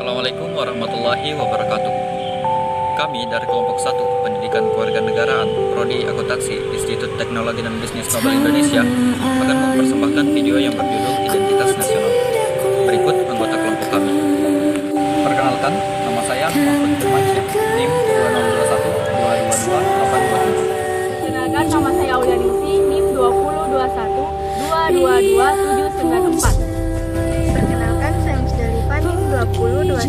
Assalamualaikum warahmatullahi wabarakatuh. Kami dari kelompok 1 Pendidikan Kewarganegaraan Prodi Akuntansi Institut Teknologi dan Bisnis Nobel Indonesia akan mempersembahkan video yang berjudul Identitas Nasional. Berikut anggota kelompok kami. Perkenalkan, nama saya Mahfud Firmansyah, NIM 20212222827. Perkenalkan, nama saya Aulianingsi, NIM 20212222794. Perkenalkan, saya Musdalifah, NIM 20212222743.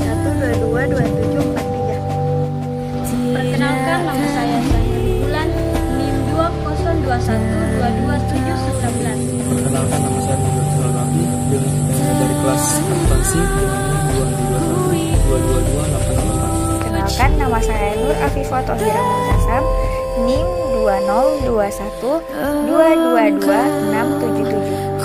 Perkenalkan, nama saya Zainul Bulan, NIM 202122719. Perkenalkan, nama saya Muhammad Sulami, dari kelas akuntansi dengan NIM 222222884. Perkenalkan, nama saya Nur Afifah Thohira Muntasam, NIM 202222677.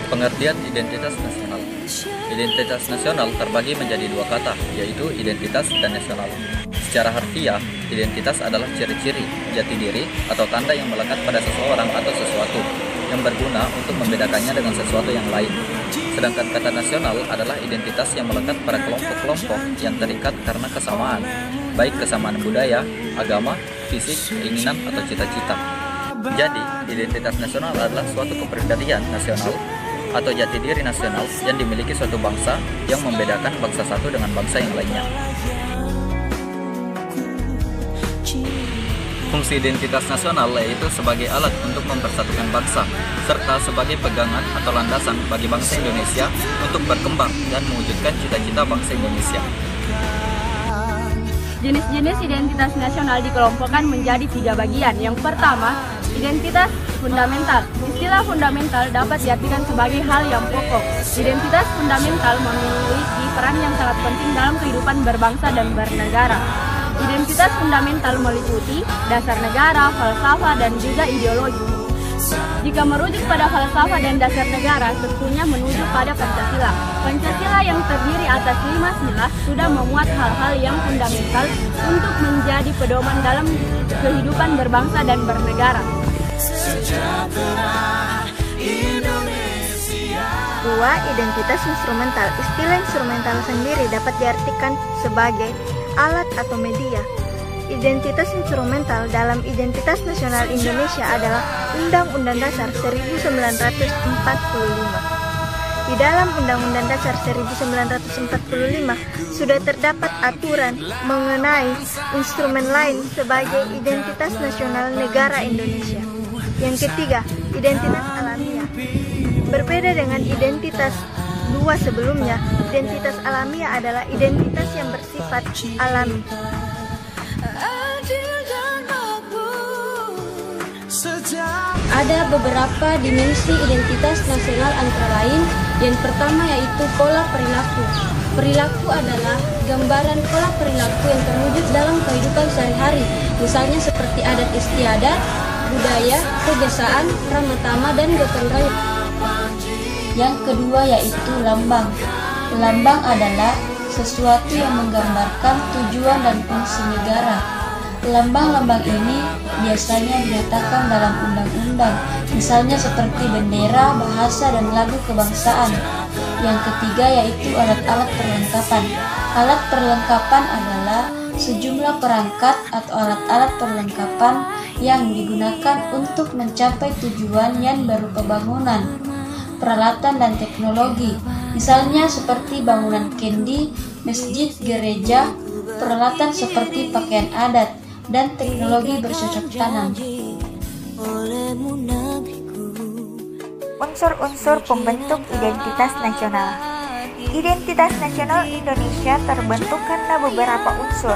Pengertian identitas nasional. Identitas nasional terbagi menjadi dua kata, yaitu identitas dan nasional. Secara harfiah, identitas adalah ciri-ciri, jati diri, atau tanda yang melekat pada seseorang atau sesuatu yang berguna untuk membedakannya dengan sesuatu yang lain. Sedangkan kata nasional adalah identitas yang melekat pada kelompok-kelompok yang terikat karena kesamaan, baik kesamaan budaya, agama, fisik, keinginan, atau cita-cita. Jadi, identitas nasional adalah suatu kepribadian nasional atau jati diri nasional yang dimiliki suatu bangsa yang membedakan bangsa satu dengan bangsa yang lainnya. Fungsi identitas nasional yaitu sebagai alat untuk mempersatukan bangsa, serta sebagai pegangan atau landasan bagi bangsa Indonesia untuk berkembang dan mewujudkan cita-cita bangsa Indonesia. Jenis-jenis identitas nasional dikelompokkan menjadi 3 bagian. Yang pertama, identitas fundamental. Istilah fundamental dapat diartikan sebagai hal yang pokok. Identitas fundamental memiliki peran yang sangat penting dalam kehidupan berbangsa dan bernegara. Identitas fundamental meliputi dasar negara, falsafah, dan juga ideologi. Jika merujuk pada falsafah dan dasar negara, tentunya menuju pada Pancasila. Pancasila yang terdiri atas 5 sila sudah memuat hal-hal yang fundamental untuk menjadi pedoman dalam kehidupan berbangsa dan bernegara. 2. Identitas instrumental. Istilah instrumental sendiri dapat diartikan sebagai alat atau media. Identitas instrumental dalam Identitas Nasional Indonesia adalah Undang-Undang Dasar 1945. Di dalam Undang-Undang Dasar 1945 sudah terdapat aturan mengenai instrumen lain sebagai identitas nasional negara Indonesia. Yang ketiga, identitas alamiah. Berbeda dengan identitas 2 sebelumnya, identitas alamiah adalah identitas yang bersifat alami. Ada beberapa dimensi identitas nasional antara lain. Yang pertama yaitu pola perilaku. Perilaku adalah gambaran pola perilaku yang terwujud dalam kehidupan sehari-hari, misalnya seperti adat istiadat, budaya, kebiasaan, krama tama, dan gotong royong. Yang kedua yaitu lambang. Lambang adalah sesuatu yang menggambarkan tujuan dan fungsi negara. Lambang-lambang ini biasanya diletakkan dalam undang-undang, misalnya seperti bendera, bahasa, dan lagu kebangsaan. Yang ketiga yaitu alat-alat perlengkapan. Alat perlengkapan adalah sejumlah perangkat atau alat-alat perlengkapan yang digunakan untuk mencapai tujuan yang berupa bangunan, peralatan, dan teknologi, misalnya seperti bangunan candi, masjid, gereja, peralatan seperti pakaian adat, dan teknologi bercocok tanam. Unsur-unsur pembentuk identitas nasional. Identitas nasional Indonesia terbentuk karena beberapa unsur,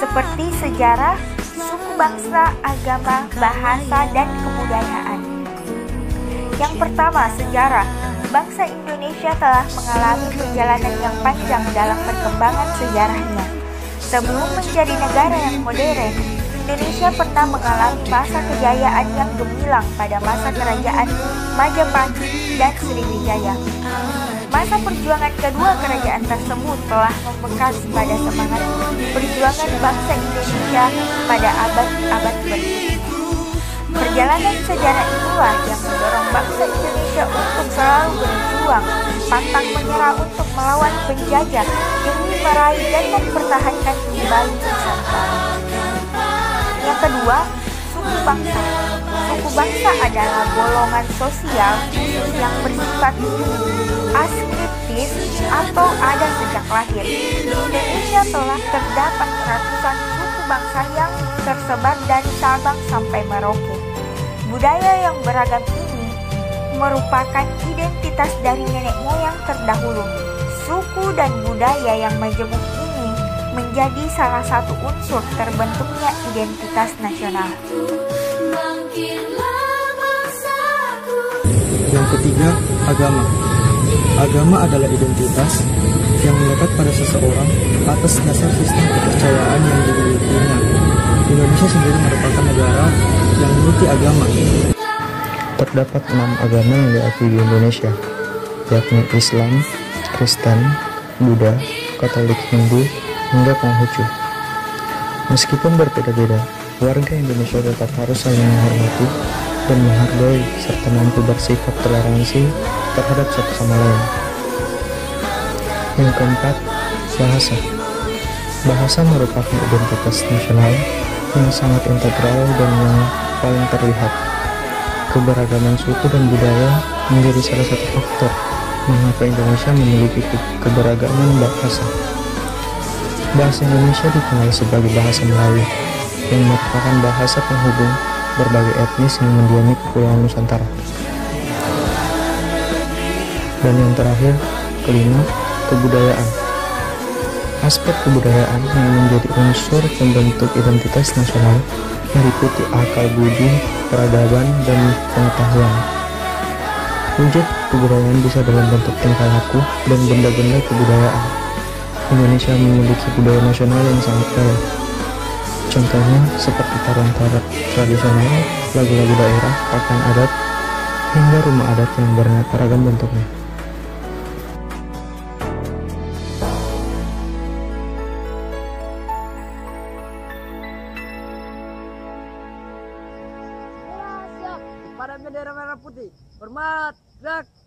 seperti sejarah, suku bangsa, agama, bahasa, dan kebudayaan. Yang pertama, sejarah. Bangsa Indonesia Indonesia telah mengalami perjalanan yang panjang dalam perkembangan sejarahnya. Sebelum menjadi negara yang modern, Indonesia pernah mengalami masa kejayaan yang gemilang pada masa kerajaan Majapahit dan Sriwijaya. Masa perjuangan kedua kerajaan tersebut telah membekas pada semangat perjuangan bangsa Indonesia pada abad-abad berikutnya. Perjalanan sejarah itulah yang mendorong bangsa Indonesia untuk selalu berjuang, pantang menyerah untuk melawan penjajah demi meraih dan mempertahankan kembali Nusantara. Yang kedua, suku bangsa. Suku bangsa adalah golongan sosial yang bersifat askriptis atau ada sejak lahir. Di Indonesia telah terdapat ratusan suku bangsa yang tersebar dari Sabang sampai Merauke. Budaya yang beragam ini merupakan identitas dari nenek moyang terdahulu. Suku dan budaya yang majemuk ini menjadi salah satu unsur terbentuknya identitas nasional. Yang ketiga, agama. Agama adalah identitas yang melekat pada seseorang atas dasar sistem kepercayaan yang dimilikinya. Indonesia sendiri merupakan negara yang memiliki agama. Terdapat 6 agama yang diakui di Indonesia, yakni Islam, Kristen, Buddha, Katolik, Hindu, hingga Konghucu. Meskipun berbeda-beda, warga Indonesia tetap harus saling menghormati dan menghargai serta mampu bersikap toleransi terhadap satu sama lain. Yang keempat, bahasa. Bahasa merupakan identitas nasional yang sangat integral dan yang paling terlihat. Keberagaman suku dan budaya menjadi salah satu faktor mengapa Indonesia memiliki keberagaman bahasa. Bahasa Indonesia dikenal sebagai bahasa Melayu, yang merupakan bahasa penghubung berbagai etnis yang mendiami Kepulauan Nusantara. Dan yang terakhir, kelima, kebudayaan. Aspek kebudayaan yang menjadi unsur pembentuk identitas nasional meliputi akal budi, peradaban, dan pengetahuan. Wujud kebudayaan bisa dalam bentuk tingkah laku dan benda-benda kebudayaan. Indonesia memiliki budaya nasional yang sangat kaya. Contohnya seperti tarung-tarung tradisional, lagu-lagu daerah, pakaian adat, hingga rumah adat yang beraneka ragam bentuknya. Pada bendera merah putih, hormat, gerak.